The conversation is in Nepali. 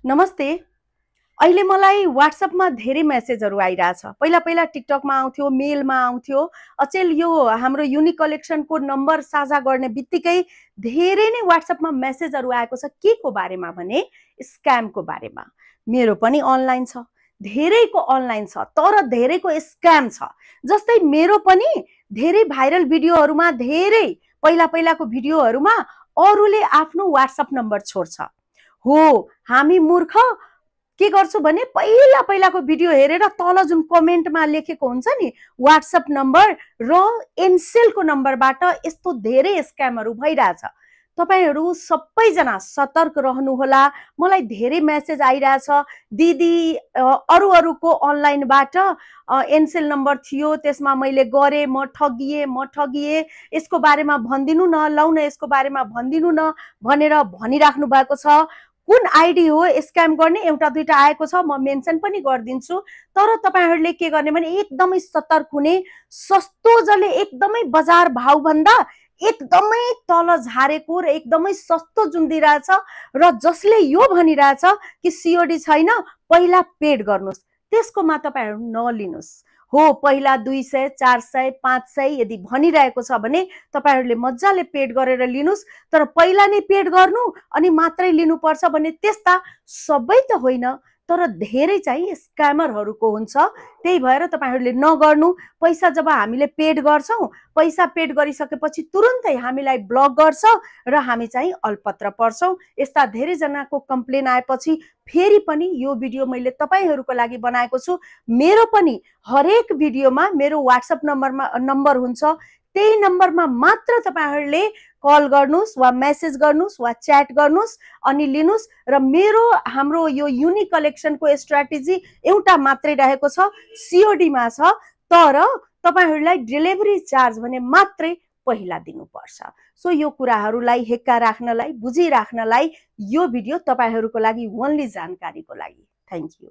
नमस्ते। अहिले मलाई व्हाट्सएपमा धेरै मेसेजहरू आइरहेछ। पहिला पहिला टिकटकमा आउँथ्यो, मेलमा आउँथ्यो। अचेल यो हाम्रो युनिक कलेक्सनको नम्बर साझा गर्ने बित्तिकै धेरै नै व्हाट्सएपमा मेसेजहरू आएको छ। के को बारेमा भने स्क्यामको बारेमा। मेरो पनि अनलाइन छ, धेरैको अनलाइन छ, तर धेरैको स्क्याम छ। जस्तै मेरो पनि धेरै भाइरल भिडियोहरूमा, धेरै पहिला पहिलाको भिडियोहरूमा अरूले आफ्नो व्हाट्सएप नम्बर छोड्छ। हो, हामी मूर्ख के गर्छु भने पहिला पहिलाको भिडियो हेरेर तल जुन कमेन्टमा लेखेको हुन्छ नि व्हाट्सएप नम्बर र एनसेलको नम्बरबाट यस्तो धेरै स्क्यामहरू भइरहेछ। तपाईहरु सबैजना सतर्क रहनुहोला। मलाई धेरै मेसेज आइरहेछ, दिदी अरूको अनलाइनबाट एनसेल नम्बर थियो, त्यसमा मैले गरे, म ठगिए, यसको बारेमा भनिदिनु न, लौ न यसको बारेमा भनिदिनु न भनेर भनिराख्नु भएको छ। कुन आइडी हो स्क्याम गर्ने, एउटा दुईटा आएको छ, म मेन्सन पनि गरिदिन्छु। तर तपाईहरुले के गर्ने भने एकदमै सतर्क हुने। सस्तो जले एकदमै बजार भाव भन्दा एकदमै तल झारेको र एकदमै सस्तो जुन दिइरहेछ र जसले यो भनिरहेछ कि सीओडी छैन, पहिला पेड गर्नुस्, त्यसकोमा तपाईहरु नलिनुस्। हो, पहिला 200, 400, 500 यदि भनिरहेको छ भने तपाईहरुले मज्जाले पेड गरेर लिनुस्। तर पहिला नै पेड गर्नु अनि मात्रै लिनुपर्छ भने त्यस्ता सबै त होइन, तर धेरै चाहिँ स्क्यामरहरूको हुन्छ। त्यही भएर तपाईहरुले नगर्नु। पैसा जब हामीले पेड गर्छौं, पैसा पेड गरिसकेपछि तुरुन्तै हामीलाई ब्लक गर्छ र हामी चाहिँ अलपत्र पर्छौं। यस्ता धेरै जनाको कम्प्लेन आएपछि फेरि पनि यो भिडियो मैले तपाईहरुको लागि बनाएको छु। मेरो पनि हरेक भिडियोमा मेरो व्हाट्सएप नम्बर हुन्छ। त्यही नम्बरमा मात्र तपाईहरुले कल गर्नुस् वा मेसेज गर्नुस् वा च्याट गर्नुस् अनि लिनुस्। र हाम्रो यो युनिक कलेक्सनको स्ट्र्याटेजी एउटा मात्रै रहेको छ, सीओडी मा छ। तर तपाईहरुलाई डेलिभरी चार्ज भने मात्रै पहिला दिनुपर्छ। सो यो कुराहरुलाई हेक्का राख्नलाई, बुझिराख्नलाई यो भिडियो तपाईहरुको लागि ओन्ली जानकारीको लागि। Thank you.